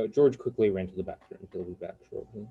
George quickly ran to the bathroom. He'll be back shortly.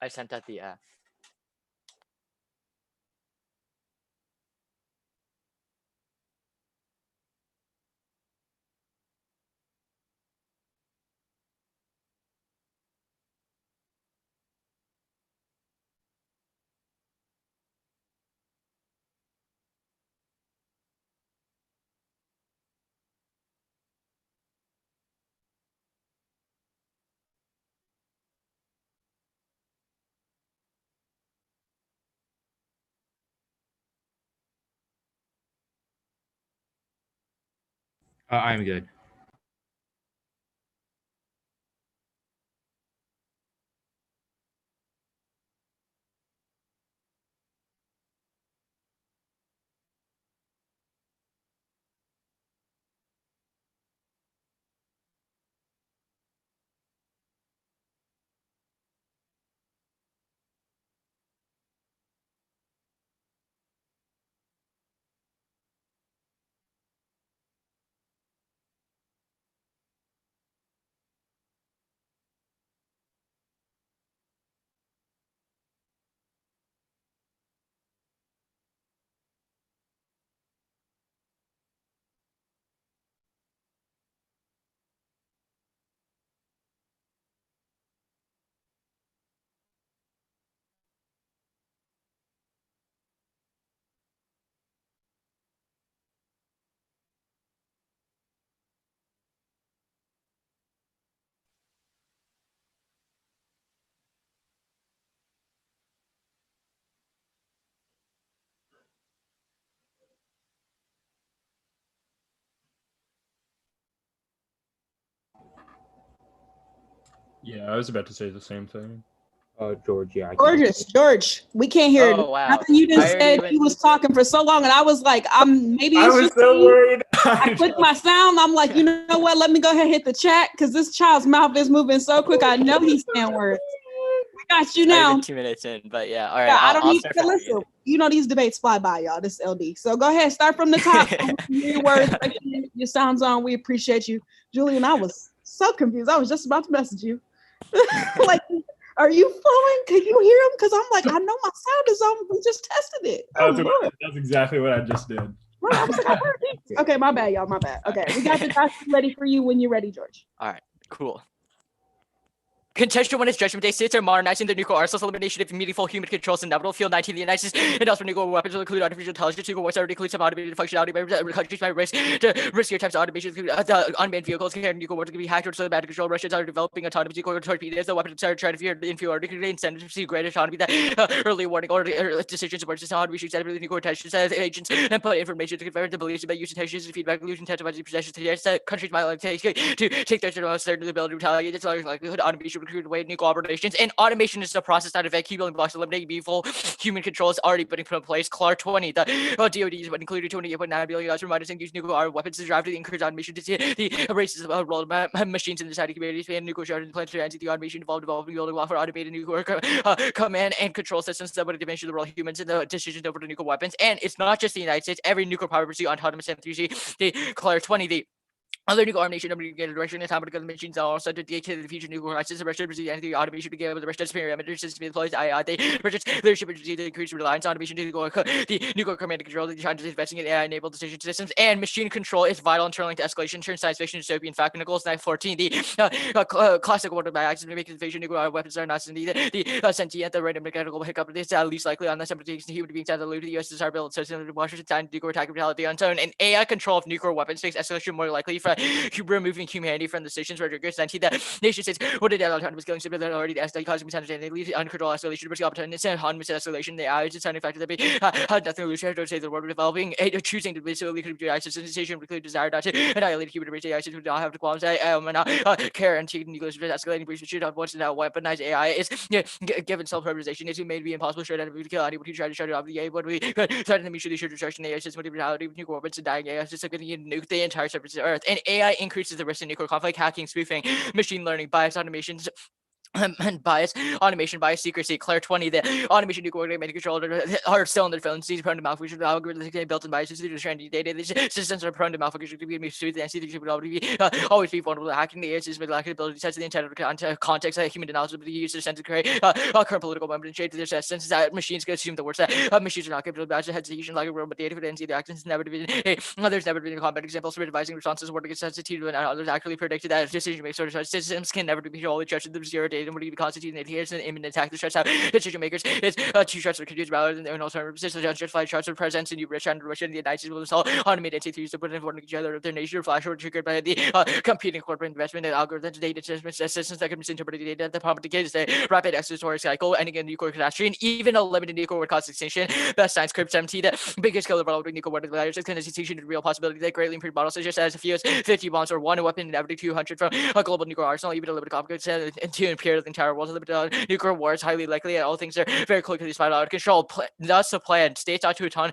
I sent out the I'm good. Yeah, I was about to say the same thing. George, yeah. George, we can't hear Oh, wow. nothing you just I said. already He was talking for so long, and I was like, maybe I it's was just so me. worried. I clicked my sound. I'm like, you know what? Let me go ahead and hit the chat because this child's mouth is moving so quick. I know he's saying words. We got you Not now. even 2 minutes in, but yeah. All right. Yeah, I don't I'll need start to from the listen. beginning. You know these debates fly by, y'all. This is LD. So go ahead, start from the top. Your words, your sounds on. We appreciate you, Julian. I was so confused. I was just about to message you. Like, are you flowing? Can you hear him? Because I'm like, I know my sound is on. We just tested it. That's exactly what I just did. Right, I was like, I heard it. Okay, my bad, y'all. My bad. Okay, we got the document ready for you when you're ready, George. All right. Cool. Contention when its judgment day states are modernizing their nuclear arsenals, elimination of meaningful human controls inevitable. Field 19, the United States and elsewhere nuclear weapons will include artificial intelligence. Nuclear warfare includes some automated functionality by countries by risk to riskier types of automation. The unmanned vehicles carrying nuclear weapons can be hacked or so bad to control. Russians are developing autonomous nuclear torpedoes. The weapons are trying to fear inferiority, incentives to greater autonomy. That early warning or decisions about just how we should set up nuclear tensions agents and put information to confirm the beliefs about use intentions and feedback loop incentivizing possessions to countries might like to take their certain ability to retaliate. It's large likelihood automation would create away nuclear operations, and automation is the process that of key building blocks eliminating meaningful human control is already putting put in place. CLAR 20, the DoD is what included $28.9 billion for miners and use nuclear weapons to drive to the increased automation to see the races of role machines in the society communities and nuclear charges plans to anti the automation involved developing building block for automated nuclear command and control systems that would diminish the role of humans in the decisions over the nuclear weapons. And it's not just the United States. Every nuclear power pursuit autonomous M3C, the CLAR 20, the other nuclear armed nation number get a direction in time because the machines are also dedicated to the future nuclear crisis. The Russian pursue anything automation to get with the Russian superior amateur system employs AI. The Russian leadership agency to increase reliance on automation to the nuclear command and control. The China is investing in AI-enabled decision systems, and machine control is vital in turning to escalation. Turn science fiction dystopian fact. Nicholas 914, the classic order by accident making invasion nuclear weapons are not needed. The sentient, the random mechanical hiccup is least likely on the separation human beings that allude to the U.S. desire build associated with Washington time nuclear attack brutality unknown. And AI control of nuclear weapons makes escalation more likely for removing humanity from the decisions where triggers 19 that nation states would have done autonomous killing simply that already asked causing misunderstanding, uncontrolled escalation, risk opportunity, and autonomous escalation. The AI is deciding factor that had nothing to lose to say the world developing, choosing to basically could be access decision with clear desire not to annihilate human race. AI would not have to qualify care and take nuclear escalating breach should not once now weaponize AI is given self-realization is made to be impossible should have to kill anyone who tried to shut it off. The AI would be threatening to mutually assured destruction. AI system would be reality with nuclear weapons and dying AI is going to nuke the entire surface of Earth. And AI increases the risk of nuclear conflict, hacking, spoofing, machine learning, bias automations, and bias, automation, bias, secrecy. CLAR 20, the automation nuclear command control are still in their dependencies, prone to malfunction. Algorithms built in biases due to trending data. These systems are prone to malfunction to be misused. The NC would always be vulnerable to hacking. The AI system lack the ability to sense the intent of context that human analysis would be used to sense to create current political moment and change their sense that machines can assume the words that machines are not capable of match the hesitation like a robot data for the NC. The actions has never been there's never been a combat example for advising responses working sensitive and others actually predicted that decision makers sort of systems can never be wholly trusted. The zero data would be constituting adherence and imminent attack to stress out decision makers is two shots are confused rather than their own alternative so justified shots of presence in Russia and Russia and the United States will install automated entities to put in each other of their nation or flash or triggered by the competing corporate investment and algorithms data systems that can misinterpret the data that propagates the rapid accessory cycle ending in nuclear catastrophe and even a limited nuclear would cause extinction. Best science crypt 17 the biggest killer of nuclear weapons layers is an extinction and real possibility that greatly improved models such as a few as 50 bombs or one weapon in every 200 from a global nuclear arsenal even a limited conflict and to impair the entire world. Nuclear war is highly likely and all things are very quickly spiral out of control. Thus the plan states ought to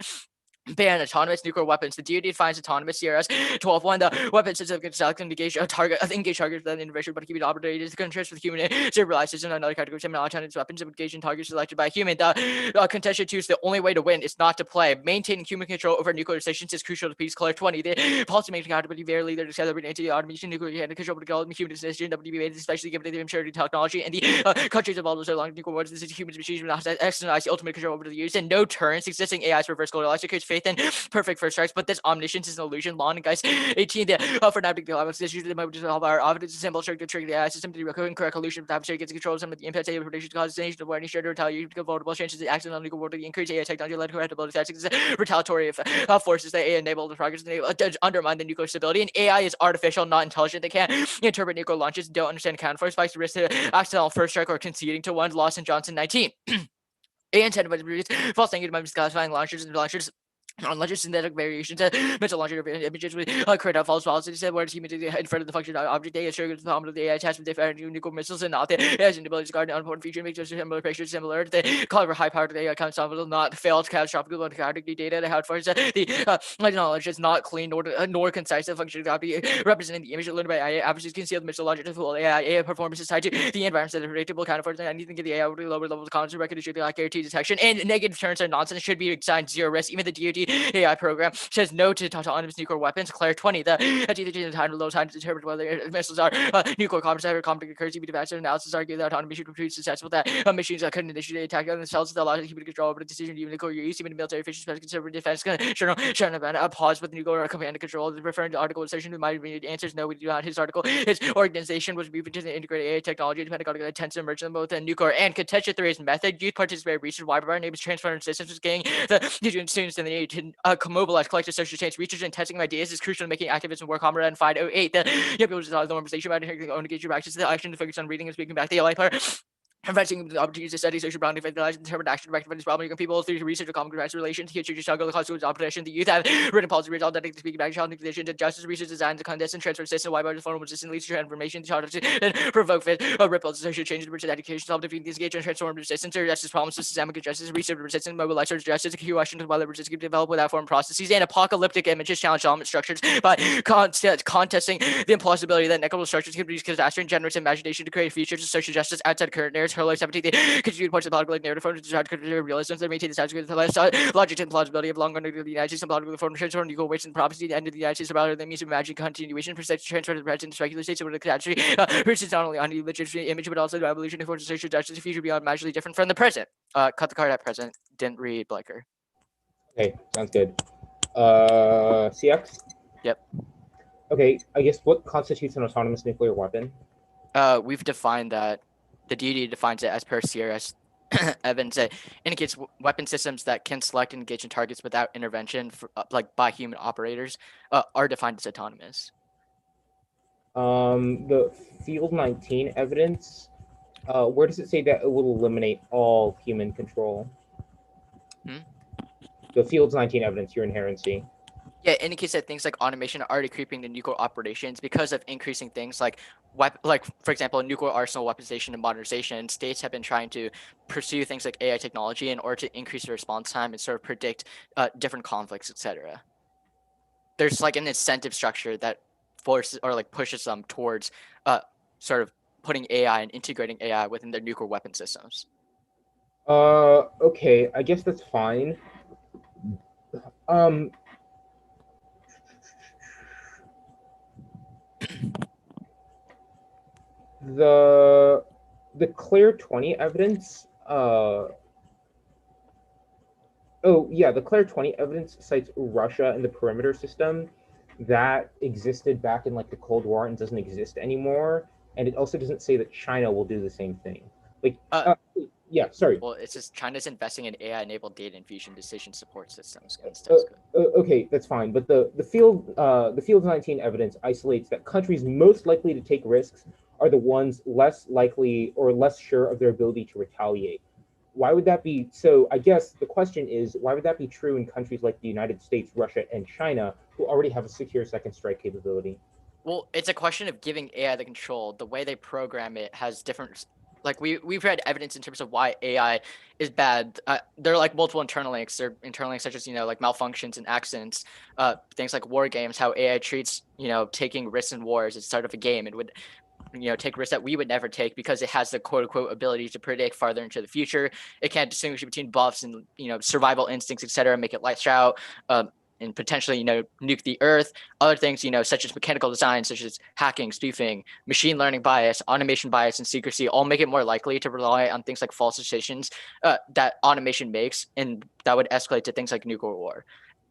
ban autonomous nuclear weapons. The DoD defines autonomous CRS 12.1. The weapon system can select and engage targets within the invasion, but keep it operated as contrast with human supervised system and another category of autonomous weapons engaging targets selected by human. The contention 2 is the only way to win is not to play. Maintaining human control over nuclear stations is crucial to peace. CLAR 20. The policymaking accountability very leader to accelerate anti-automation nuclear and control of human decision WBA, especially given the immaturity technology and the countries involved with so long nuclear wars. This is humans machines will not exercise the ultimate control over the use and no turns. Existing AI's reverse goal creates faith in perfect first strikes, but this omniscience is an illusion. Law and guys 18 for navigating the levels issues the moment to solve our evidence symbol trick to trigger the AI system to recurring correct illusion of the adversary gets control of some of the impacts AI predictions causes nation of warning shared retaliation to vulnerable changes the accident on legal world the increased AI technology led correctability tactics retaliatory forces that AI enable the progress and undermine the nuclear stability. And AI is artificial, not intelligent. They can't interpret nuclear launches, don't understand account for spikes, risk to accidental first strike or conceding to one. Lawson Johnson 19. AI incentivized false negative by misclassifying launchers and launchers on larger synthetic variations mental launcher images with create a false policy said where human in front of the function object they assure the problem of the AI attached with different nuclear missiles and not the AI's inability to guard an unimportant feature makes us similar pictures similar to the call for high powered AI accounts will not failed catastrophic the data that how far the knowledge is not clean nor concise the function of representing the image learned by AI averages concealed missile logic to fool AI performance is tied to the environments that are predictable kind of for anything in the AI would be lower levels of content recognition like guarantee detection and negative turns are nonsense should be assigned zero risk. Even the DoD AI program says no to autonomous nuclear weapons. Claire 20, the the time low time to determine whether missiles are nuclear combat or conflict occurs. Even advanced analysis argue that autonomy should prove successful. That machines couldn't initiate attack on themselves without allowing human control over the decision. Even nuclear use, even military officials, conservative defense journal a pause with nuclear command and control. Referring to article insertion, who might read answers no, we do not. His article, his organization was moving to the integrated AI technology, depending on the intense immersion both in nuclear and contention theories method. Youth participated research. Why our name is transforming systems was getting the students in the need to mobilize collective social change. Research and testing of ideas is crucial to making activism work. Comrade and 508. The people the normalization about own engagement practices. The action to focus on reading and speaking back the LA part. Inventing the opportunities to study social boundary, evangelize, and determine action directed against problem. Young people through research of common grass relations, here to struggle, the consequences of oppression. The youth have written policy results that speaking back challenging conditions and justice, research design, the contest and transfer system, why by the form resistant leads to transformation, and provoke fit, ripples, social changes, which education, self defeat, engage, and transform resistance, or justice problems, systemic justice, research resistance, mobilize towards justice, key questions whether resistance can develop without form processes, and apocalyptic images challenge element structures by contesting the implausibility that inequitable structures can produce catastrophe and generous imagination to create futures of social justice outside current narratives. Her life 17 continued points of political narrative forms to try to consider realism that maintain the status quo, the logic and plausibility of long running the United States and political form transform equal weights and prophecy the end of the United States about the means of imagining continuation perception transfer to the present specular states over the catastrophe which is not only on the legitimate image but also the evolution of forms of social justice the future beyond magically different from the present. Cut the card at present. Didn't read Bliker. Okay, sounds good. CX? Yep. Okay, I guess what constitutes an autonomous nuclear weapon? We've defined that. The DoD defines it as per CRS Evans. It indicates weapon systems that can select and engage in targets without intervention, for, like by human operators, are defined as autonomous. The Field 19 evidence, where does it say that it will eliminate all human control? The Fields 19 evidence, your inherency. Yeah, it indicates that things like automation are already creeping to nuclear operations because of increasing things like for example, nuclear arsenal weaponization and modernization. States have been trying to pursue things like AI technology in order to increase the response time and sort of predict different conflicts, etc. There's like an incentive structure that forces or like pushes them towards sort of putting AI and integrating AI within their nuclear weapon systems. Okay, I guess that's fine. The Claire 20 evidence, the Claire 20 evidence cites Russia and the perimeter system that existed back in like the Cold War and doesn't exist anymore. And it also doesn't say that China will do the same thing. Like, yeah, sorry. Well, it's just China's investing in AI-enabled data infusion decision support systems. Okay, that's fine. But the Field 19 evidence isolates that countries most likely to take risks are the ones less likely or less sure of their ability to retaliate. Why would that be? So I guess the question is, why would that be true in countries like the United States, Russia, and China, who already have a secure second strike capability? Well, it's a question of giving AI the control. The way they program it has different. Like we've read evidence in terms of why AI is bad. There are like multiple internal links. There are internal links such as like malfunctions and accidents, things like war games. How AI treats taking risks in wars as sort of a game. It would take risks that we would never take because it has the quote unquote ability to predict farther into the future. It can't distinguish between buffs and survival instincts, etc. Make it lights out. And potentially, nuke the earth. Other things, such as mechanical design, such as hacking, spoofing, machine learning bias, automation bias, and secrecy, all make it more likely to rely on things like false decisions that automation makes, and that would escalate to things like nuclear war.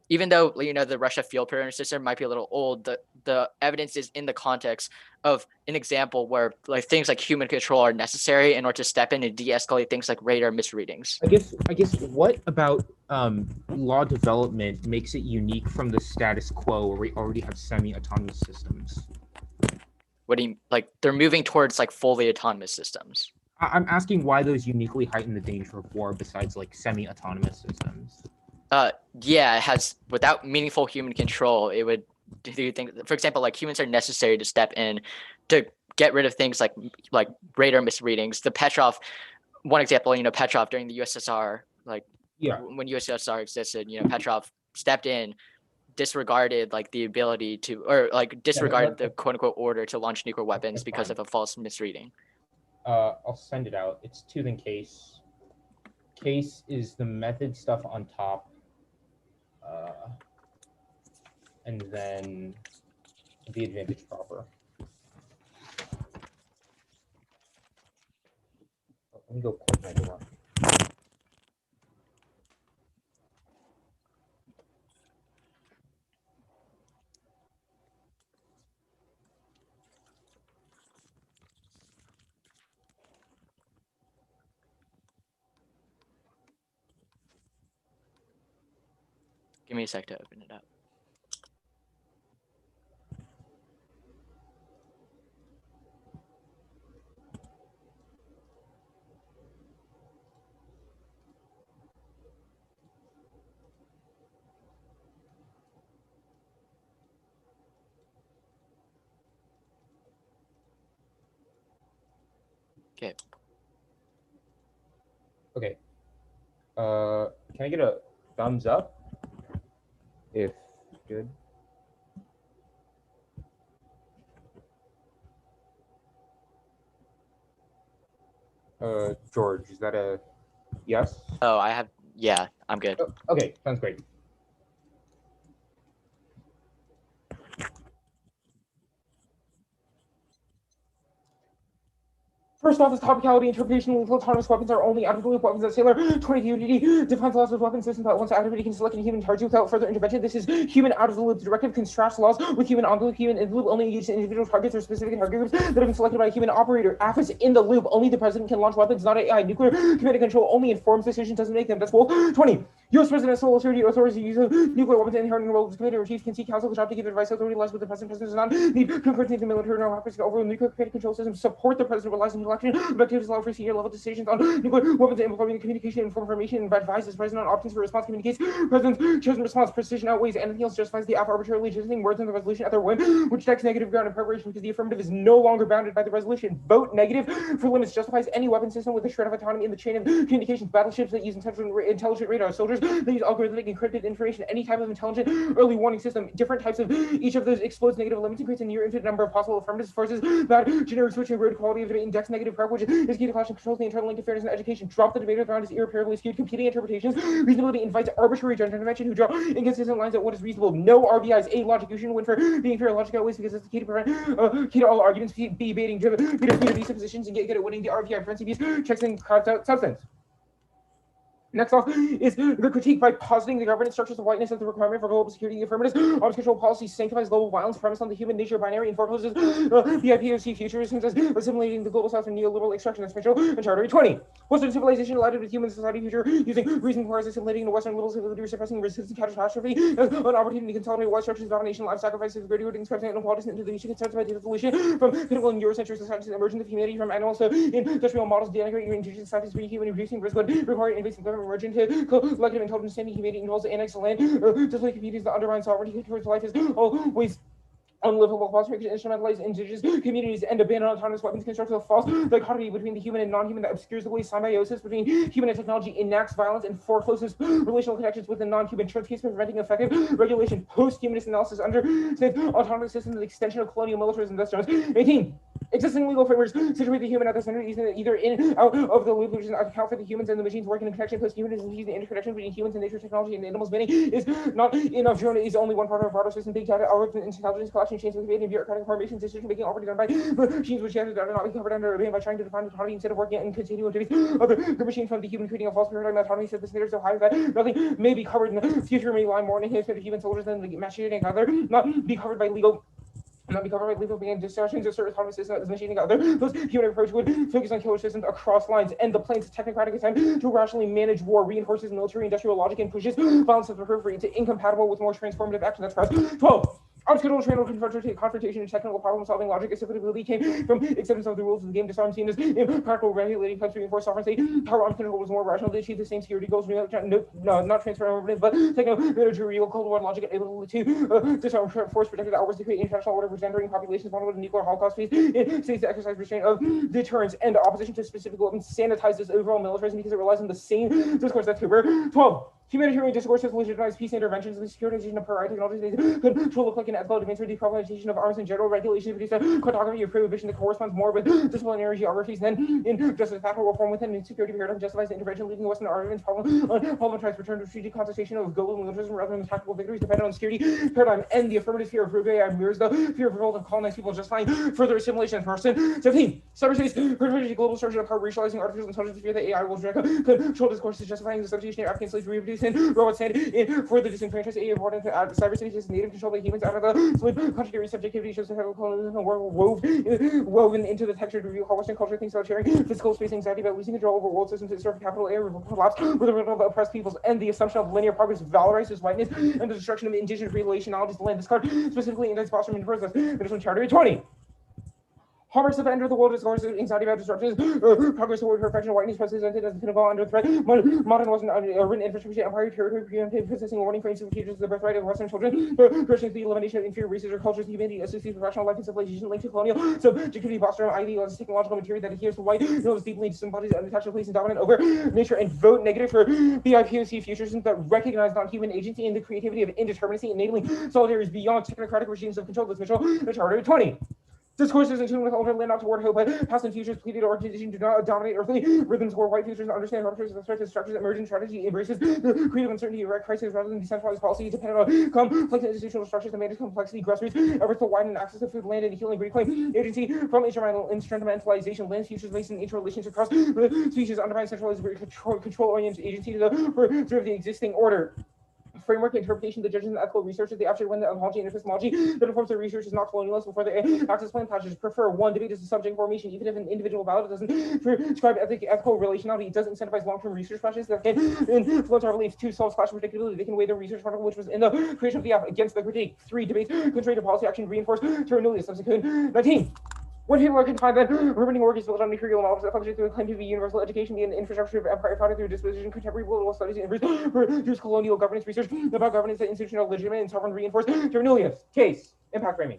Even though the Russia field perimeter system might be a little old, the evidence is in the context of an example where things like human control are necessary in order to step in and de-escalate things like radar misreadings. I guess what about law development makes it unique from the status quo where we already have semi-autonomous systems? What do you like? They're moving towards fully autonomous systems. I'm asking why those uniquely heighten the danger of war besides semi-autonomous systems. Yeah, it has without meaningful human control, it would do things. For example, humans are necessary to step in to get rid of things like radar misreadings. The Petrov, one example, Petrov during the USSR, when USSR existed, Petrov stepped in, disregarded the ability to, or disregarded the quote unquote order to launch nuclear weapons because of a false misreading. I'll send it out. It's tooth and case. Case is the method stuff on top. and then the advantage proper. Let me go close my door. Give me a sec to open it up. Okay. Okay. Can I get a thumbs up? If good. George, is that a yes? Oh, yeah, I'm good. Oh, okay, sounds great. First off, is topicality interpretation with autonomous weapons are only out-of-the-loop weapons that Sailor 20 Unity defines laws with weapon systems that once activated can select a human target without further intervention. This is human out-of-the-loop. The directive contrasts laws with human on-the-loop. Human in-the-loop only engages in individual targets or specific target groups that have been selected by a human operator. AF is in the loop. Only the president can launch weapons, not AI. Nuclear command control only informs decisions, doesn't make them. That's rule 20. U.S. President, sole authority, authorities use of nuclear weapons inherent in the role of the commander in chief can seek counsel, the job to give advice. Authority lies with the president. President does not need concurrence in the military or office to overrule nuclear command control systems. Support the president relies on the election of activities allow for senior level decisions on nuclear weapons and implementing communication and information and advises president on options for response. Communicates president's chosen response. Precision outweighs anything else. Justifies the AF arbitrarily adjusting words in the resolution at their whim, which takes negative ground in preparation because the affirmative is no longer bounded by the resolution. Vote negative for limits. Justifies any weapon system with a shred of autonomy in the chain of communications. Battleships that use intelligent radar. Soldiers that use algorithmic encrypted information. Any type of intelligent early warning system. Different types of each of those explodes negative limits and creates a near infinite number of possible affirmatives. Forces that generic switching road quality of debate index negative prep, which is key to clash and controls the internal link of fairness and education. Drop the debater around his irreparably skewed competing interpretations. Reasonability invites arbitrary judge intervention who draw inconsistent lines at what is reasonable. No RBIs. A logic. You shouldn't win for being fair. Logic always because it's the key to prevent key to all arguments. B baiting, driven, be to these suppositions and get good at winning the RBI. Principes checks and crowds out substance. Next off is the critique by positing the governance structures of whiteness as the requirement for global security. The affirmative arms control policy sanctifies global violence premised on the human nature binary and forecloses the IPOC futurisms as assimilating the global south and neoliberal extraction as potential and Charter 20. Western civilization allowed with human society future using reason for assimilating the Western liberal civility, suppressing resistance catastrophe as an opportunity to consolidate white structures of domination, life sacrifices, greater good, discrepancy, and inequalities into the mission concepts by the evolution from pinnacle and Eurocentric societies, the emergence of humanity from animals to industrial models, denigrate your indigenous societies, free human, reducing risk, but require invasive government emerging to collective intelligence, standing humanity involves the annex of land, display communities that undermine sovereignty towards life is always unlivable, falsification, instrumentalize indigenous communities, and abandon autonomous weapons, constructs a false dichotomy between the human and non-human that obscures the way symbiosis between human and technology enacts violence and forecloses relational connections with the non-human, turns case for preventing effective regulation. Post-humanist analysis understands autonomous systems as an extension of colonial militarism. That's 18. Existing legal frameworks situate the human at the center, either in out of the loop, which is an account for the humans and the machines working in connection. Post-humanism sees the interconnection between humans and nature, technology, and animals. Many is not enough. Drone is only one part of a broader system. Big data, algorithms, intelligence collection, chains of debate, and bureaucratic formations, decision making already done by machines, which have not be covered under by trying to define autonomy instead of working and continuing to be other machine from the human, creating a false paradigm. Autonomy set the standard so high that nothing may be covered in the future. May lie more in enhancement of human soldiers than the machine and other, not be covered by legal. Not be covered by legal being distortions of certain autonomous systems as machining other. Those human approach would focus on killer systems across lines, and the plane's technocratic attempt to rationally manage war reinforces military industrial logic and pushes violence of the periphery to incompatible with more transformative action. That's press 12. Arms control, channel confrontation, and technical problem-solving logic. Acceptability came from acceptance of the rules of the game. Disarm seen as impractical, regulating country, reinforce sovereignty. Power arms control was more rational to achieve the same security goals. No, not transformative, but techno-managerial Cold War logic able to disarm force protected hours to create international order for gendering populations, vulnerable to nuclear holocaust phase. States to exercise restraint of deterrence and opposition to specific weapons sanitizes overall militarism because it relies on the same discourse. That's October 12. Humanitarian discourses legitimize peace interventions, the securitization of priority technologies, control look like an ethical advance for decriminalization of arms in general, regulation of cartography of prohibition that corresponds more with disciplinary geographies than in justice factual reform within the security paradigm justifies the intervention, leaving Western armaments problematized return to strategic contestation of global militarism rather than tactical victories dependent on security paradigm, and the affirmative fear of Rubia mirrors the fear of revolt of colonized people justifying further assimilation of person. 17. Cyberspace, global structure of power racializing artificial intelligence fear that AI will control discourses justifying the substitution of African slaves reproducing robots stand in for the disenfranchised AI important to cyberspace is native control by humans out of the sleep contradictory subjectivity shows the colonialism woven into the textured review how Western culture thinks about sharing physical space anxiety about losing control over world systems to serve capital A collapse with the removal of oppressed peoples and the assumption of linear progress valorizes whiteness and the destruction of indigenous relationalities to land. This card specifically indicts Boston and first Middleton Charter 20. Hallmarks of the end of the world is anxiety about disruptions, progress toward perfection, whiteness presented as the pinnacle under threat, modern Western written infrastructure, empire, territory, preemptive, possessing warning frames of the futures of the birthright of Western children, Christians, the elimination of inferior races or cultures, humanity, associated professional life and civilization linked to colonial subjectivity, Boston, ideological technological material that adheres to white, knows deeply disembodies unattached place and dominant over nature, and vote negative for BIPOC futurisms that recognize non-human agency and the creativity of indeterminacy, enabling solidarities beyond technocratic regimes of control. This Mitchell, the Charter 20. Discourses in tune with older land not toward hope, but past and futures pleaded or condition do not dominate earthly rhythms where white futures understand ruptures of the threats and structures emergent strategy embraces the creative uncertainty of right crisis rather than decentralized policy dependent on complex institutional structures that manage complexity, grassroots efforts to widen access to food, land, and healing reclaim agency from instrumentalization, land futures based in interrelations across species undermine centralized control-oriented agency to preserve the existing order. Framework interpretation, the judges and ethical researchers, the abstract when the ontology and epistemology that informs the research is not colonialist before the access plan passages prefer one debate as a subject formation, even if an individual ballot doesn't prescribe ethical relationality, it does incentivize long-term research practices that can influence our beliefs. 2. Solves clash predictability, they can weigh the research article which was in the creation of the app against the critique. 3. Debates contrary to policy action reinforce terminally subsequent. 19. When people are confined, then ruminating work is built on imperial knowledge that functions through a claim to be universal education, the infrastructure of empire founded through disposition, contemporary political studies, and produce colonial governance research about governance that institutional, legitimate, and sovereign reinforced. Terminilius. Case. Impact framing.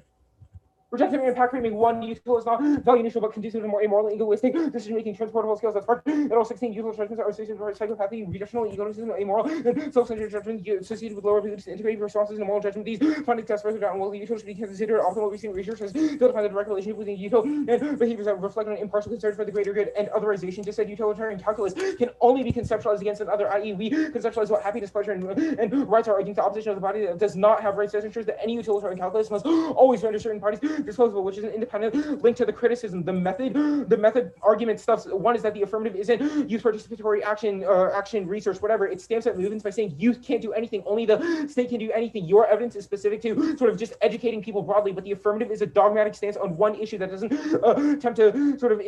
Rejective impact framing. 1. Util is not value neutral but conducive to more amoral and egoistic decision-making transportable skills. That's part. And all 16. Util judgments are associated with psychopathy, reductional, egotism, amoral, and self-centered judgments associated with lower abilities to integrate responses and moral judgment. These findings test further down. Well, util should be considered optimal. Recent research has failed to find the direct relationship between util and behaviors that reflect on impartial concern for the greater good and otherization. Just said utilitarian calculus can only be conceptualized against another, i.e., we conceptualize what happiness, pleasure, and rights are against the opposition of the body that does not have rights. This ensures that any utilitarian calculus must always render certain parties disposable, which is an independent link to the criticism. The method argument stuff. One is that the affirmative isn't youth participatory action research, whatever. It stamps out movements by saying youth can't do anything, only the state can do anything. Your evidence is specific to sort of just educating people broadly, but the affirmative is a dogmatic stance on one issue that doesn't attempt to sort of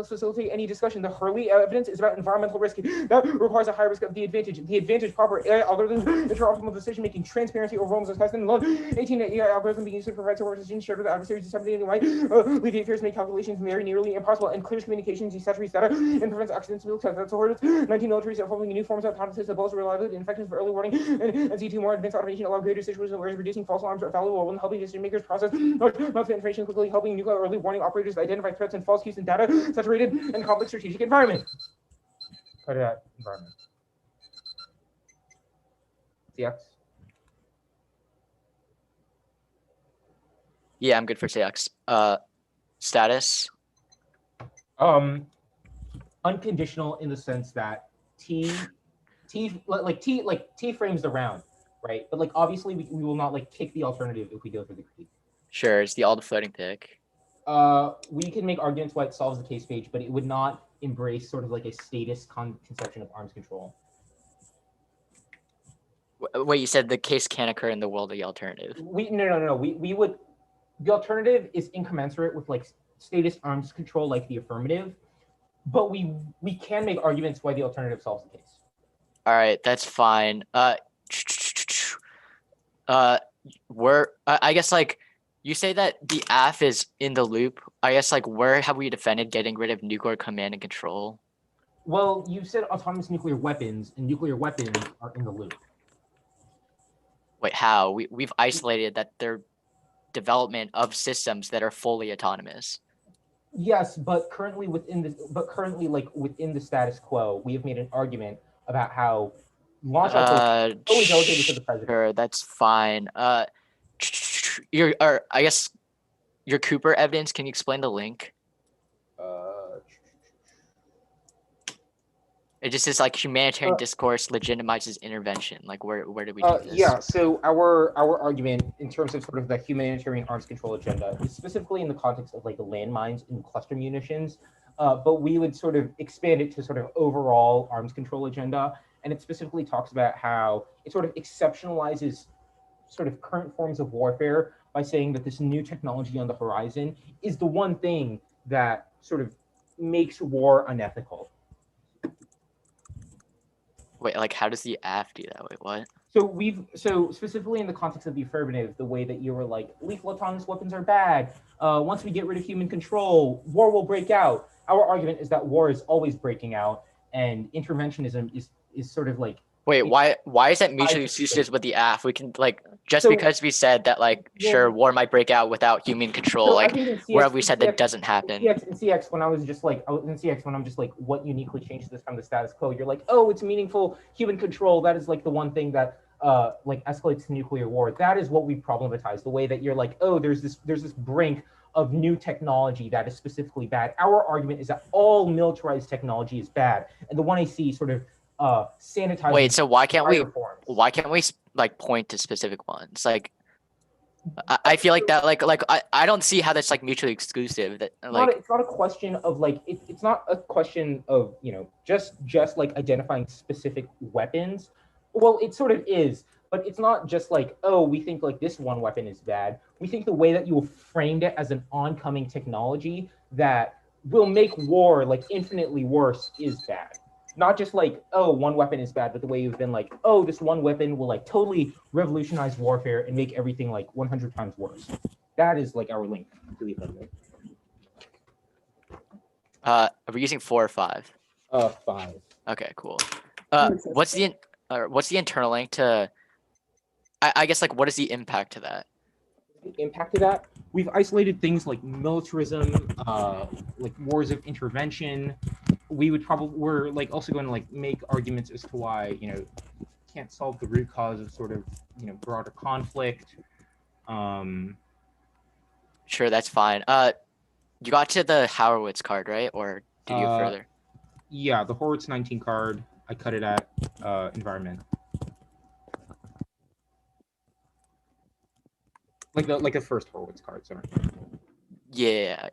facilitate any discussion. The Hurley evidence is about environmental risk that requires a high risk of the advantage. The advantage proper AI algorithm, interoptimal decision making, transparency over roles as tested in 18 AI algorithm being used to provide supervision shared with adversaries disseminating white alleviate fears, make calculations very nearly impossible, and clears communications, desaturates data, and prevents accidents. That's orders. 19 militaries are forming new forms of autonomous that both reliability and effectiveness for early warning, and C2 more advanced automation allow greater situations where reducing false alarms are valuable when helping decision makers process multiple information quickly, helping nuclear early warning operators identify threats and false cues in data saturated and complex strategic environment. Part of that environment. CX. Yeah, I'm good for CX. Status. Unconditional in the sense that T frames the round, right? But like obviously we will not like kick the alternative if we go for the critique. Sure, it's the all the floating pick. We can make arguments why it solves the case page, but it would not embrace sort of like a statist conception of arms control. Wait, you said the case can occur in the world of the alternative. No. We would. The alternative is incommensurate with like statist arms control, like the affirmative, but we can make arguments why the alternative solves the case. All right, that's fine. I guess like you say that the AF is in the loop. I guess like where have we defended getting rid of nuclear command and control? Well, you said autonomous nuclear weapons, and nuclear weapons are in the loop. Wait, how? We've isolated that they're development of systems that are fully autonomous. Yes, but currently within the status quo, we have made an argument about how launch operation always delegated to the president. Sure, that's fine. I guess your Cooper evidence. Can you explain the link? It just says like humanitarian discourse legitimizes intervention. Like where do we do this? Yeah, so our argument in terms of sort of the humanitarian arms control agenda is specifically in the context of like the landmines and cluster munitions, but we would sort of expand it to sort of overall arms control agenda, and it specifically talks about how it sort of exceptionalizes sort of current forms of warfare by saying that this new technology on the horizon is the one thing that sort of makes war unethical. Wait, like how does the AF do that? Wait, what? So specifically in the context of the affirmative, the way that you were like, lethal autonomous weapons are bad. Once we get rid of human control, war will break out. Our argument is that war is always breaking out, and interventionism is sort of like. Wait, why is that mutually exclusive with the AF? We can like just because we said that like sure war might break out without human control, like where have we said that doesn't happen? In CX when I'm just like what uniquely changes this from the status quo, you're like, oh, it's meaningful human control. That is like the one thing that like escalates to nuclear war. That is what we problematize. The way that you're like, oh, there's this brink of new technology that is specifically bad. Our argument is that all militarized technology is bad, and the one I see sort of sanitize. Wait, so why can't we like point to specific ones? Like I feel like that like I don't see how that's like mutually exclusive. That like it's not a question of like it's not a question of just like identifying specific weapons. Well, it sort of is, but it's not just like, oh, we think like this one weapon is bad. We think the way that you framed it as an oncoming technology that will make war like infinitely worse is bad. Not just like, oh, one weapon is bad, but the way you've been like, oh, this one weapon will like totally revolutionize warfare and make everything like 100 times worse. That is like our link to the affirmative. Are we using 4 or 5? 5. Okay, cool. What's the internal link to? I guess like what is the impact to that? The impact of that, we've isolated things like militarism, like wars of intervention. We're like also going to like make arguments as to why can't solve the root cause of sort of broader conflict. Sure, that's fine. You got to the Horowitz card, right? Or did you go further? Yeah, the Horowitz 19 card. I cut it at environment. Like the first Horowitz card, sorry. Yeah.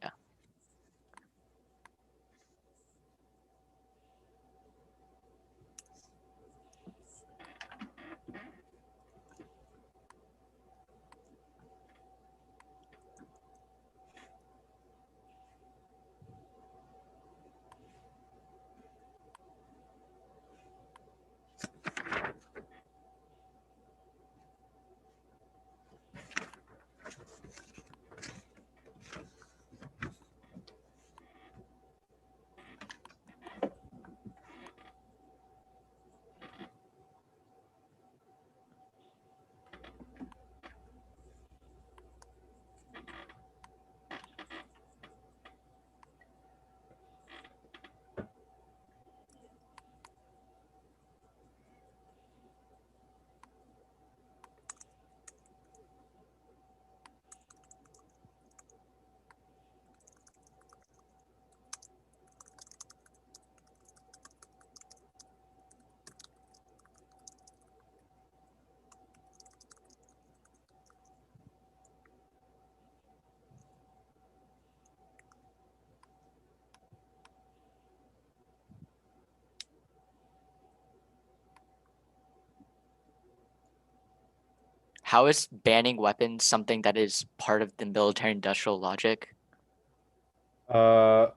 How is banning weapons something that is part of the military industrial logic? So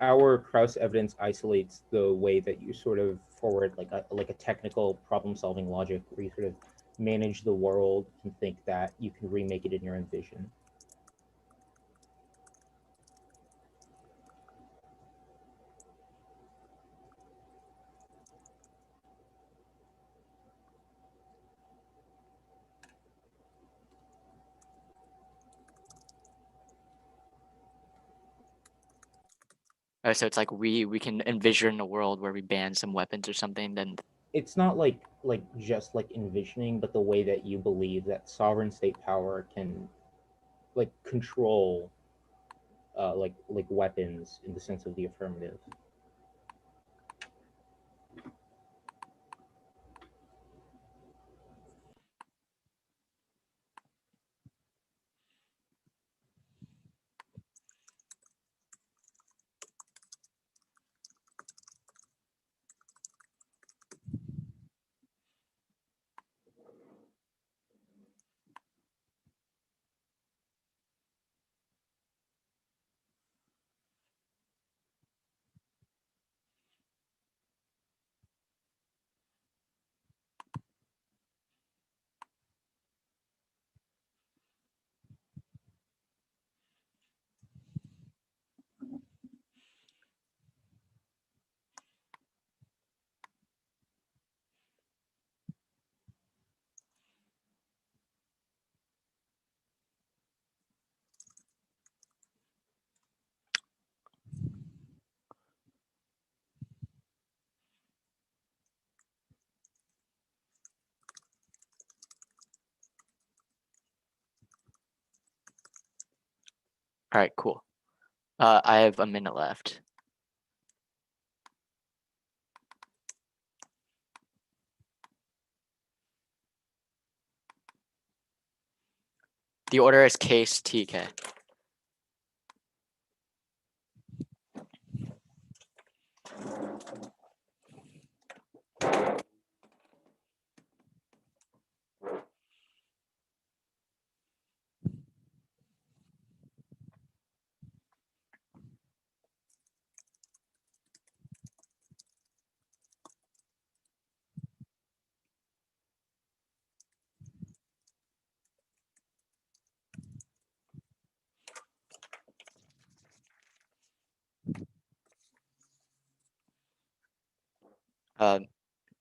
our Krauss evidence isolates the way that you sort of forward like a technical problem-solving logic where you sort of manage the world and think that you can remake it in your own vision. So it's like we can envision a world where we ban some weapons or something, then it's not like just like envisioning, but the way that you believe that sovereign state power can like control like weapons in the sense of the affirmative. All right, cool. I have a minute left. The order is case TK.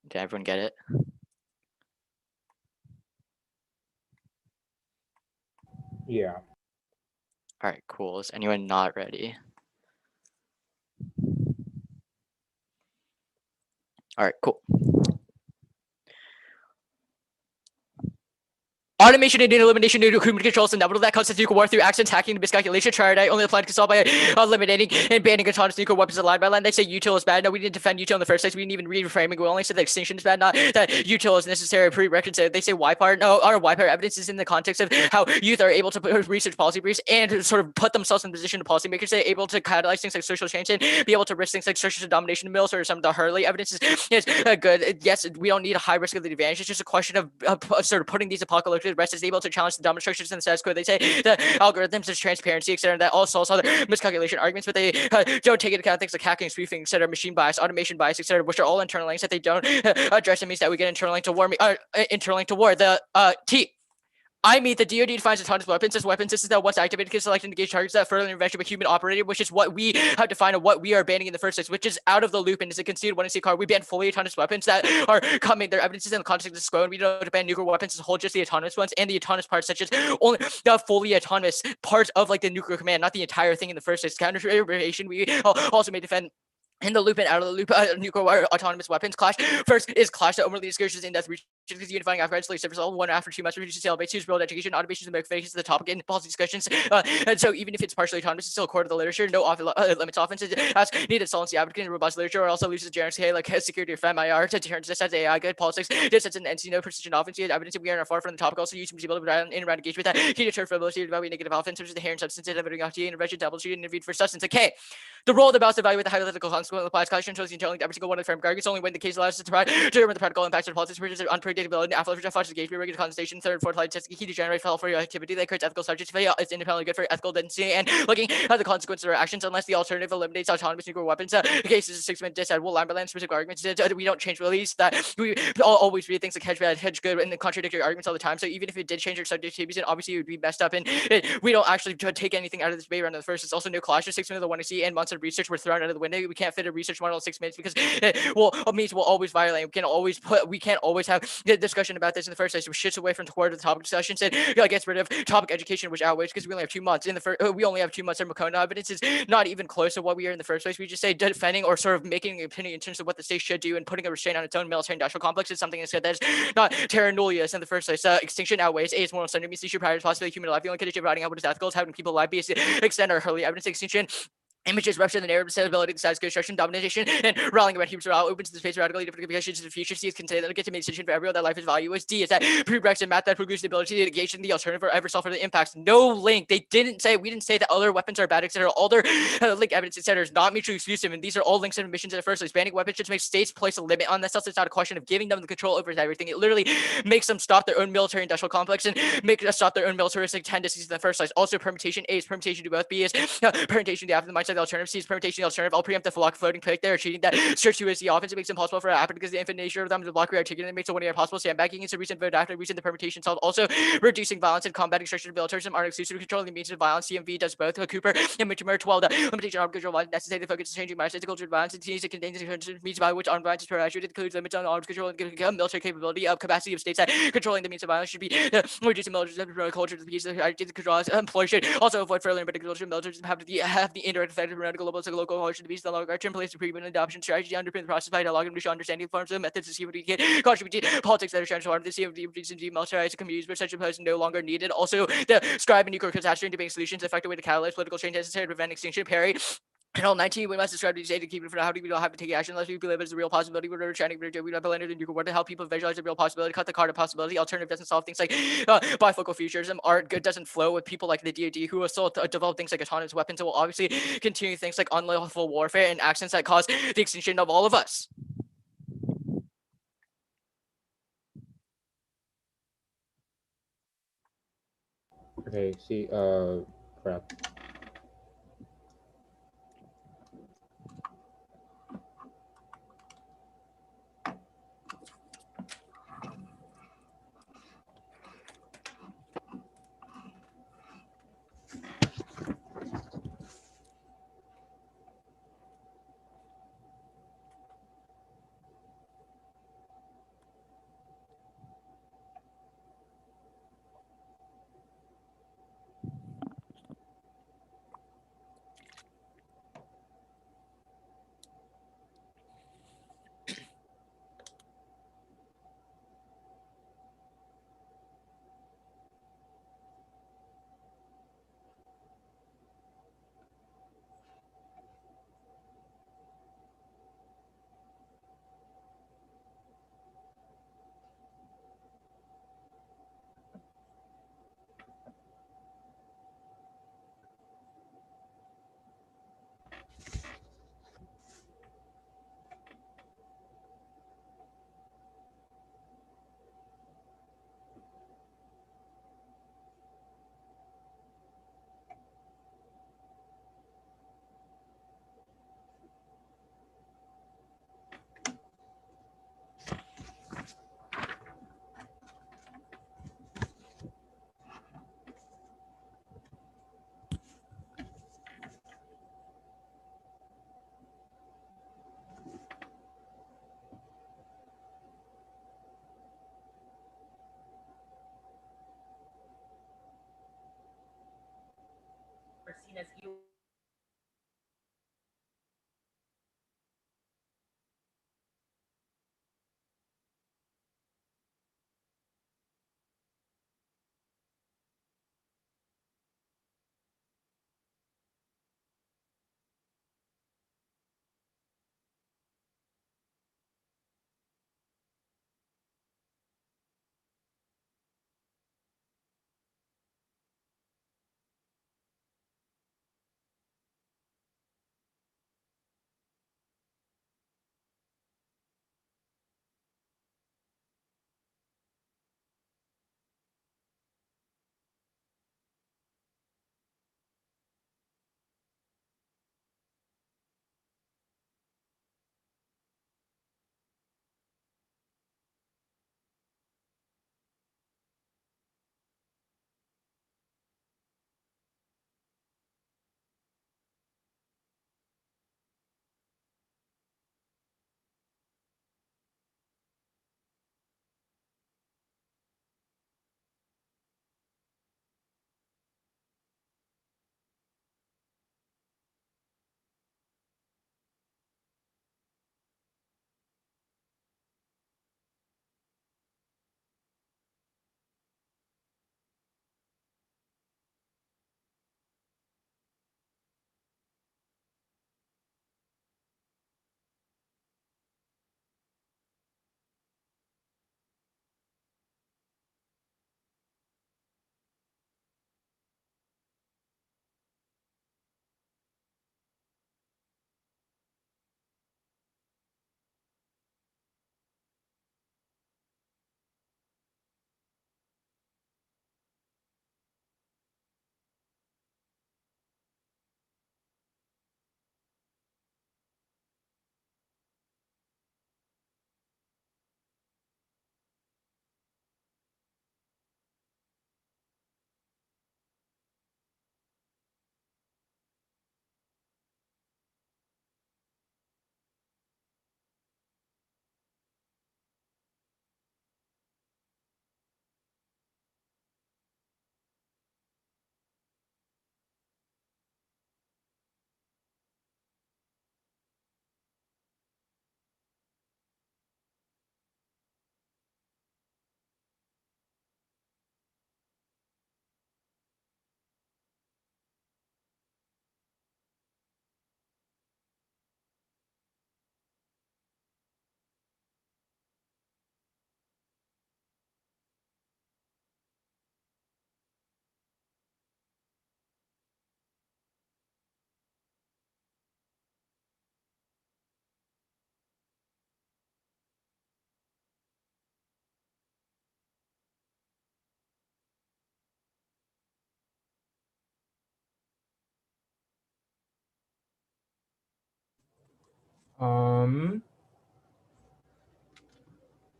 Did everyone get it? Yeah. All right, cool. Is anyone not ready? All right, cool. Automation and elimination due to human controls inevitable that constitutes nuclear war through accidents, hacking, and miscalculation. Triad only applied to solve by eliminating and banning autonomous nuclear weapons aligned by land. They say util is bad. No, we didn't defend util in the first place. We didn't even reframing. We only said that extinction is bad, not that util is necessary prerequisite. They say Y part. No, our Y part evidence is in the context of how youth are able to research policy briefs and sort of put themselves in position to policymakers. They're able to catalyze things like social change and be able to risk things like social domination of mills or some of the Hurley evidence is good. Yes, we don't need a high risk of the advantage. It's just a question of sort of putting these apocalyptic threats is able to challenge the dominant structures in the status quo. They say the algorithms of transparency, etc., that all solves other miscalculation arguments, but they don't take into account things like hacking, spoofing, etc., machine bias, automation bias, etc., which are all internal links that they don't address. It means that we get internal link to war. The T. I mean, the DoD defines autonomous weapons as weapon systems that once activated can select and engage targets that further intervention with human operated, which is what we have defined and what we are banning in the first place, which is out of the loop and is a conceded one in car. We ban fully autonomous weapons that are coming. Their evidence is in the context of the squad. We don't ban nuclear weapons as a whole, just the autonomous ones and the autonomous parts, such as only the fully autonomous parts of like the nuclear command, not the entire thing in the first place. Counter information. We also may defend in the loop and out of the loop, nuclear autonomous weapons clash. First is clash that overly discourages in-depth research because unifying Afghan slave service all 1 after 2 months reduces sale base, use world education, automation, and modifications of the topic in policy discussions. And so even if it's partially autonomous, it's still core to the literature. No limits offenses as needed solvency advocate and robust literature, or also loses generous K like security or FMIR to deterrence this as AI good politics. This as an NC no precision offense. Evidence that we are far from the topic. Also using people to in around engagement that key deter fidelity about negative offense, which is the inherent substance of intervention double sheet interviewed for substance. Okay. The role of the mouse to evaluate the hypothetical consequence of the applies collection shows the intelligence every single one of the frame arguments only when the case allows us to determine the practical impacts of politics, which is unpredictability, and affluence, flash engagement, regular condensation, third, fourth, light testing, key to generate file for your activity that creates ethical subjects. It's independently good for ethical density and looking at the consequences of our actions, unless the alternative eliminates autonomous nuclear weapons. The case is a 6-minute disad will line by line specific arguments. We don't change release that we always read things like hedge bad, hedge good, and the contradictory arguments all the time. So even if it did change your subjectivities, then obviously it would be messed up, and we don't actually take anything out of this debate round of the first. It's also no clash of 6 minutes of the one to see and months of research were thrown out of the window. We can't fit a research model in 6 minutes because it means we'll always violate. We can't always have the discussion about this in the first place, which shits away from toward the topic discussion, said gets rid of topic education, which outweighs because we only have 2 months. In the first, we only have 2 months of Makona evidence is not even close to what we are in the first place. We just say defending or sort of making an opinion in terms of what the state should do and putting a restraint on its own military-industrial complex is something that is not terra nullius in the first place. Extinction outweighs its moral standard means issue prior to possibility human life. The only condition of writing out what is ethical is having people alive be extend our early evidence extinction. Images represent the narrative stability, the status quo, destruction, domination, and rallying around humans around opens the space radically different communications in the future. C is considered that get to make a decision for everyone that life is valueless. D is that pre-Brexit math that produces the ability to engage in the alternative or ever solve for the impacts. No link. We didn't say that other weapons are bad, etc. All their link evidence, etc. is not mutually exclusive, and these are all links and admissions in the first place. Banning weapons should make states place a limit on this. It's not a question of giving them the control over everything. It literally makes them stop their own military industrial complex and make us stop their own militaristic tendencies in the first place. Also, permutation A is permutation to both. B is permutation to after the mindset of the alternative. C is permutation the alternative. I'll preempt the flock floating pick there, cheating that search USC offense. It makes it impossible for it to happen because the infinite nature of them to block rearticulating it makes it one year possible. Sandbagging against a recent vote after recent the permutation solved. Also, reducing violence and combating structured militarism are exclusive to controlling the means of violence. CMV does both. Cooper and Mitchell 12. The limitation of control violence necessary to focus on changing mindsets, culture of violence, and continues to contain the means by which armed violence is perpetuated. Includes limits on arms control and military capability of capacity of states that controlling the means of violence should be reducing military culture to the peace of the control. Employers should also avoid further but culture military have the indirect effect of radical global to local culture to be the longer term place to prevent adoption strategy to underpin the process by dialogue and mutual understanding forms of methods to see what we can contribute to politics that are transformed to see if the demilitarized communities where such a post no longer needed. Also, the scribe and nuclear catastrophe debating solutions effective way to catalyze political change necessary to prevent extinction. Perry. In all 19, we must describe the state to keep it for how do we don't have to take action unless we believe it is a real possibility. We're trying to we don't believe in nuclear war to help people visualize a real possibility, cut the card of possibility. Alternative doesn't solve things like bifocal futurism. Art good doesn't flow with people like the DoD who will still develop things like autonomous weapons and will obviously continue things like unlawful warfare and actions that cause the extinction of all of us. Okay, see, crap.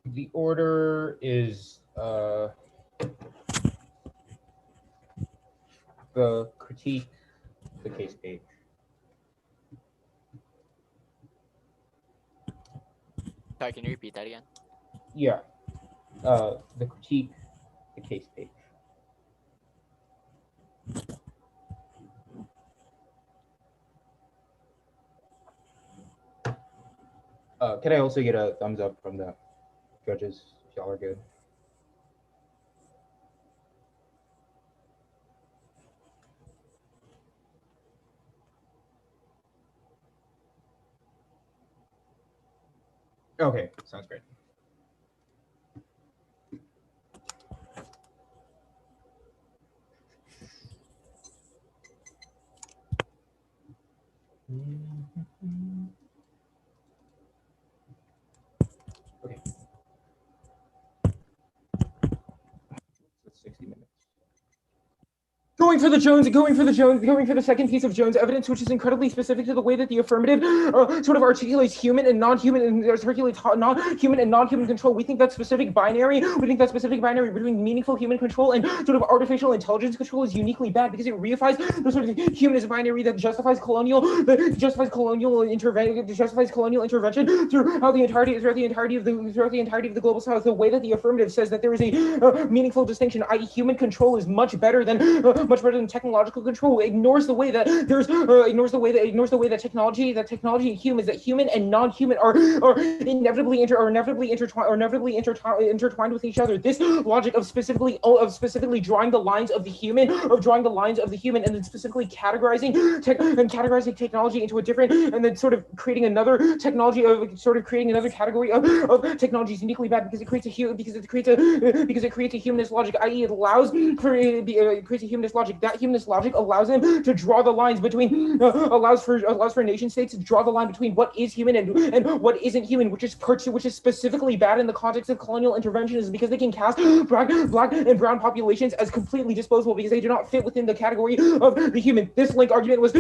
The order is the critique, the case page. Sorry, can you repeat that again? Yeah. The critique, the case page. Can I also get a thumbs up from the judges if y'all are good? Okay, sounds great. Okay. That's 60 minutes. Going for the second piece of Jones evidence, which is incredibly specific to the way that the affirmative sort of articulates human and non-human and articulates non-human and non-human control. We think that specific binary between meaningful human control and sort of artificial intelligence control is uniquely bad because it reifies the sort of humanist binary that justifies colonial intervention throughout the entirety of the global south. The way that the affirmative says that there is a meaningful distinction, i.e., human control is much better than technological control. Ignores the way that technology and humans, that human and non-human are inevitably intertwined with each other. This logic of specifically drawing the lines of the human, and then specifically categorizing technology into a different, and then sort of creating another technology of creating another category of technology is uniquely bad because it creates a humanist logic, i.e., it creates a humanist logic. That humanist logic allows them to draw the lines between allows for nation states to draw the line between what is human and what isn't human, which is specifically bad in the context of colonial interventionism because they can cast black and brown populations as completely disposable because they do not fit within the category of the human. This link argument was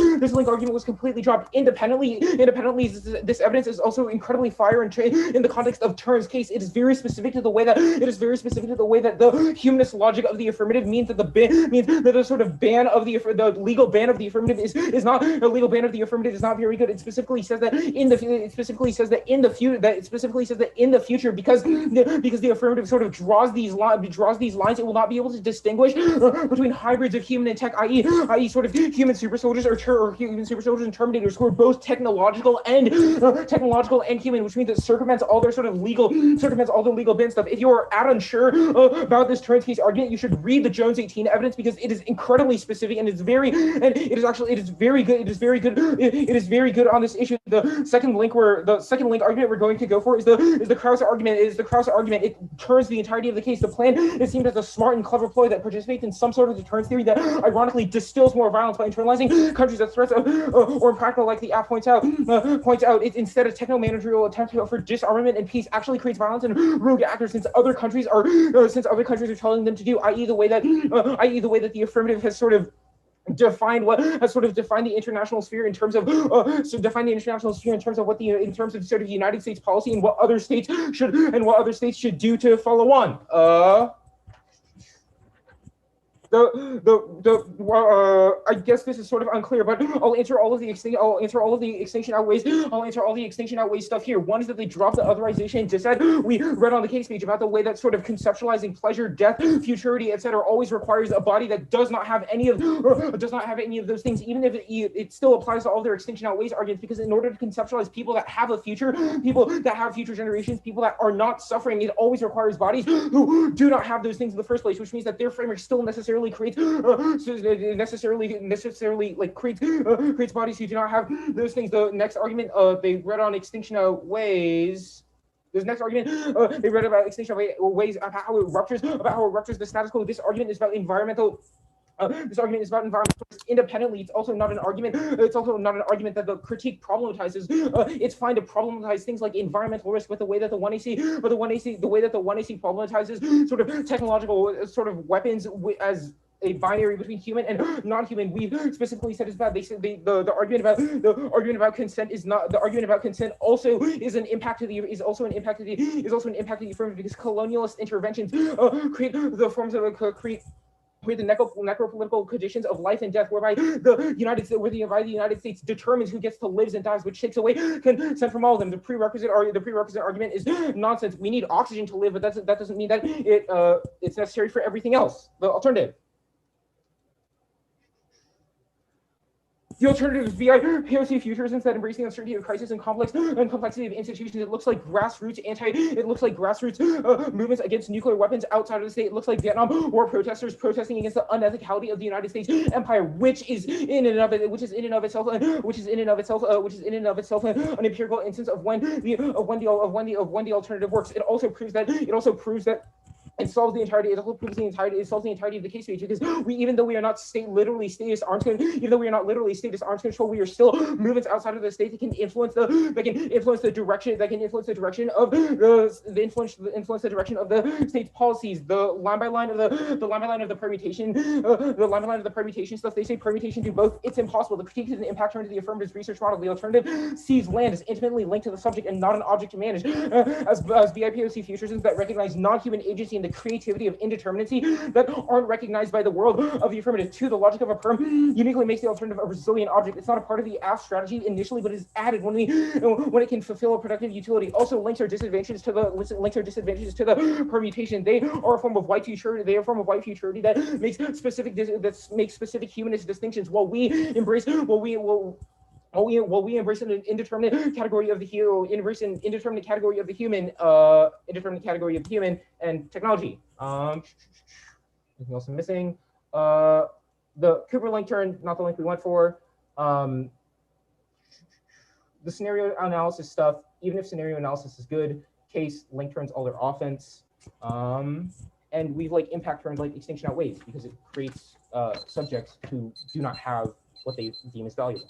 completely dropped independently. This evidence is also incredibly fire in the context of Turner's case. It is very specific to the way that the humanist logic of the affirmative means that the sort of ban of the legal ban of the affirmative is not a legal ban of the affirmative is not very good. It specifically says that in the future because the affirmative sort of draws these lines, it will not be able to distinguish between hybrids of human and tech, i.e. sort of human super soldiers or human super soldiers and terminators who are both technological and human, which means it circumvents all the legal ban stuff. If you are unsure about this Turns case argument, you should read the Jones 18 evidence because it is incredibly specific and it is very good. It is very good on this issue. The second link argument we're going to go for is the Krause argument. It turns the entirety of the case. The plan is seen as a smart and clever ploy that participates in some sort of deterrence theory that ironically distills more violence by internalizing countries as threats or impractical, like the app points out. It instead of techno-managerial attempt for disarmament and peace actually creates violence and rogue actors since other countries are telling them to do, i.e. the way that the affirmative has sort of defined the international sphere in terms of sort of United States policy and what other states should do to follow on. I guess this is sort of unclear, but I'll answer all of the extinction outweighs stuff here. One is that they dropped the authorization. Just said we read on the case page about the way that sort of conceptualizing pleasure, death, futurity, etc. always requires a body that does not have any of those things, even if it still applies to all their extinction outweighs arguments. Because in order to conceptualize people that have a future, people that have future generations, people that are not suffering, it always requires bodies who do not have those things in the first place, which means that their framework still necessarily creates bodies who do not have those things. The next argument they read on extinction outweighs. This next argument they read about extinction outweighs about how it ruptures the status quo. This argument is about environmental. Independently. It's also not an argument. It's also not an argument that the critique problematizes. It's fine to problematize things like environmental risk with the way that the 1AC problematizes sort of technological sort of weapons as a binary between human and non-human. We specifically said it's bad. They said the argument about consent is not the argument about consent also is an impact of the affirmative because colonialist interventions create the forms of create the necropolitical conditions of life and death, whereby the United States determines who gets to live and dies, which takes away consent from all of them. The prerequisite argument is nonsense. We need oxygen to live, but that doesn't mean that it's necessary for everything else. The alternative. The alternative is POC futurisms that embrace the uncertainty of crisis and complexity of institutions. It looks like grassroots movements against nuclear weapons outside of the state. It looks like Vietnam War protesters protesting against the unethicality of the United States empire, which is in and of itself an empirical instance of when the alternative works. It also proves that it solves the entirety. It also proves the entirety. It solves the entirety of the case speech because even though we are not status arms control, we are still movements outside of the state that can influence the direction of the state's policies. The line by line of the permutation stuff. They say permutation do both. It's impossible. The critique is an impact turn to the affirmative research model. The alternative sees land as intimately linked to the subject and not an object to manage. As BIPOC futurisms that recognize non-human agency and the creativity of indeterminacy that aren't recognized by the world of the affirmative to the logic of a perm uniquely makes the alternative a resilient object. It's not a part of the AF strategy initially, but is added when it can fulfill a productive utility. Also, links are disadvantages to the permutation. They are a form of white futurity. That makes specific humanist distinctions. While we embrace an indeterminate category of the human and technology. Anything else I'm missing? The Cooper link turn, not the link we went for. The scenario analysis stuff, even if scenario analysis is good, case link turns all their offense. And we've impact turned extinction outweighs because it creates subjects who do not have what they deem as valuable.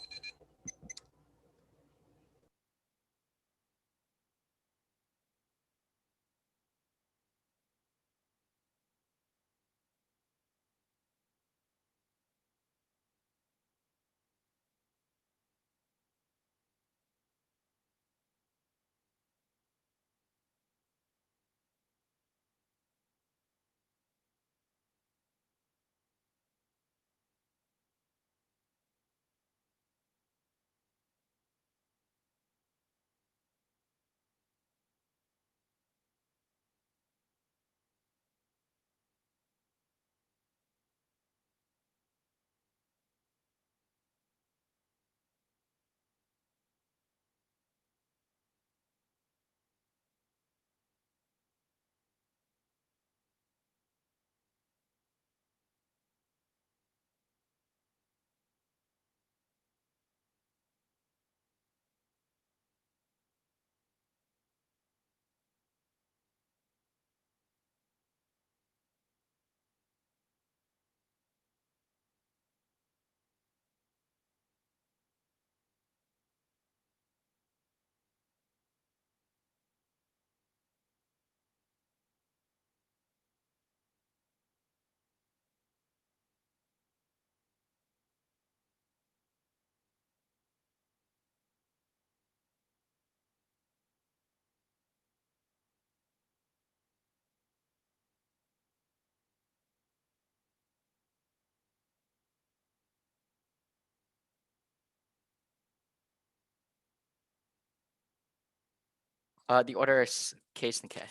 The order is case and K.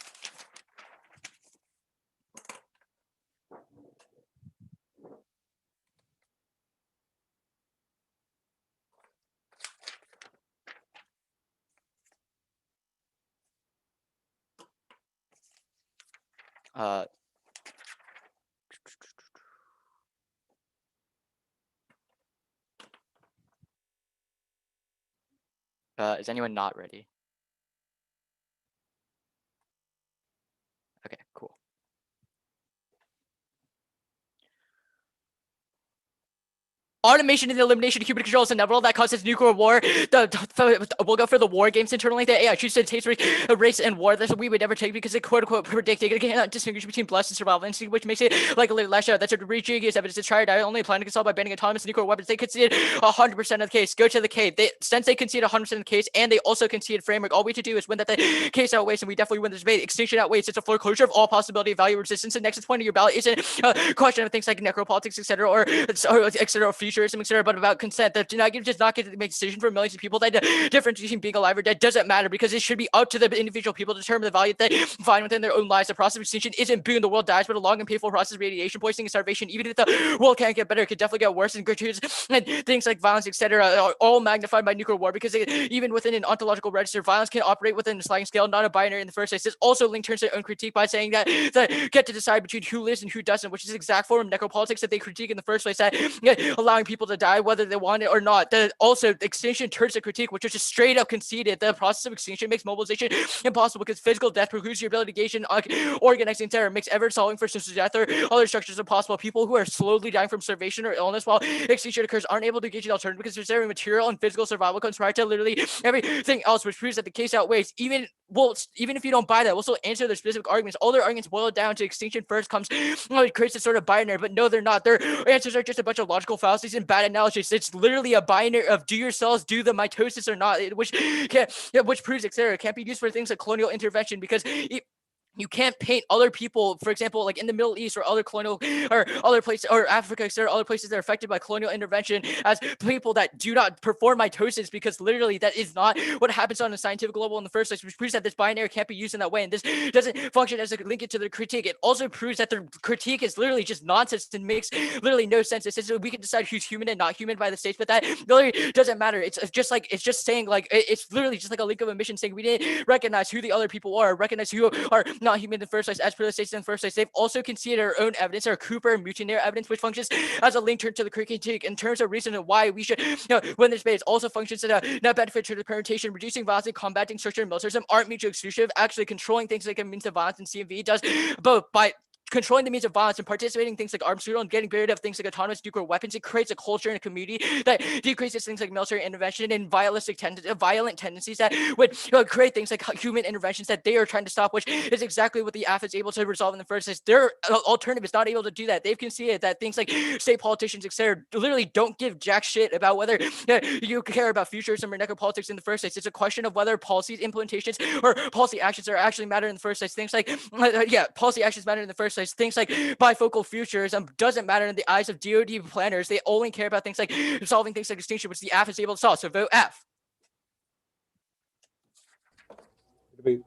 Is anyone not ready? Okay, cool. automation and the elimination of human control is inevitable. That causes nuclear war. We'll go for the war games internally. The AI chooses to taste race and war. That's what we would never take because it quote unquote predicted. It cannot distinguish between blessed and survival instinct, which makes it like a little less out. That's a ridiculous evidence to try to only plan to solve by banning autonomous nuclear weapons. They conceded 100% of the case. Go to the case. Since they conceded 100% of the case and they also conceded framework, all we have to do is win that the case outweighs, and we definitely win this debate. Extinction outweighs. It's a foreclosure of all possibility of value resistance. The next point of your ballot isn't a question of things like necropolitics, etc., or etc., futurism, etc., but about consent. That does not get to make a decision for millions of people. That the difference between being alive or dead doesn't matter because it should be up to the individual people to determine the value that they find within their own lives. The process of extinction isn't boom, the world dies, but a long and painful process of radiation poisoning and starvation. Even if the world can't get better, it could definitely get worse. And things like violence, etc., are all magnified by nuclear war because even within an ontological register, violence can operate within a sliding scale, not a binary in the first place. This also Link turns their own critique by saying that get to decide between who lives and who doesn't, which is the exact form of necropolitics that they critique in the first place, that allowing people to die whether they want it or not. Also, extinction turns the critique, which is just straight up conceded. The process of extinction makes mobilization impossible because physical death precludes your ability to engage in organizing terror, makes ever solving for social death or other structures impossible. People who are slowly dying from starvation or illness while extinction occurs aren't able to engage in alternative because their material and physical survival comes prior to literally everything else, which proves that the case outweighs. Even if you don't buy that, we'll still answer their specific arguments. All their arguments boil down to extinction first comes, it creates a sort of binary, but no, they're not. Their answers are just a bunch of logical fallacies and bad analogies. It's literally a binary of do your cells do the mitosis or not, which proves, etc. It can't be used for things like colonial intervention because you can't paint other people, for example, like in the Middle East or other colonial or other places or Africa, etc., other places that are affected by colonial intervention as people that do not perform mitosis because literally that is not what happens on a scientific level in the first place, which proves that this binary can't be used in that way. And this doesn't function as a link to the critique. It also proves that the critique is literally just nonsense and makes literally no sense. It says we can decide who's human and not human by the states, but that literally doesn't matter. It's just saying like it's literally just like a link of omission saying we didn't recognize who the other people are, recognize who are not human in the first place, as per the states in the first place. They've also conceded our own evidence, our Cooper and mutineer evidence, which functions as a link to the critique in terms of reason and why we should win this debate. It also functions as a net benefit to the permutation, reducing violence and combating structure and militarism aren't mutually exclusive. Actually, controlling things like a means of violence in CMV does both by controlling the means of violence and participating in things like arms control and getting rid of things like autonomous nuclear weapons. It creates a culture and a community that decreases things like military intervention and violent tendencies that would create things like human interventions that they are trying to stop, which is exactly what the AF is able to resolve in the first place. Their alternative is not able to do that. They've conceded that things like state politicians, etc., literally don't give jack shit about whether you care about futurism or necropolitics in the first place. It's a question of whether policies, implementations, or policy actions are actually matter in the first place. Things like policy actions matter in the first place. Things like bifocal futurism doesn't matter in the eyes of DoD planners. They only care about things like solving things like extinction, which the AF is able to solve. So vote F. Debate.